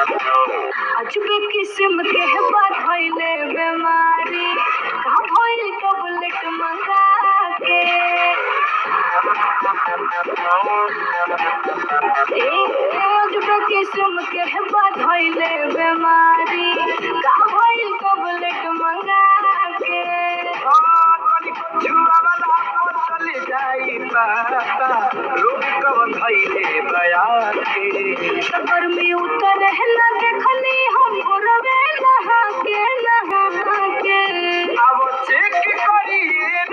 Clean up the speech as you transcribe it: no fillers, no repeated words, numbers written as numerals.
अजबे किस्म के बात भइले बेमारी का भइल टबलेट मंगा के अजबे किस्म के बात भइले बेमारी का भइल टबलेट मंगा के जुआ वाला चली जाई पाता रोग कब धइले बया के गर्मी उतर है देखली हम रवे नहा के अब चेक करिए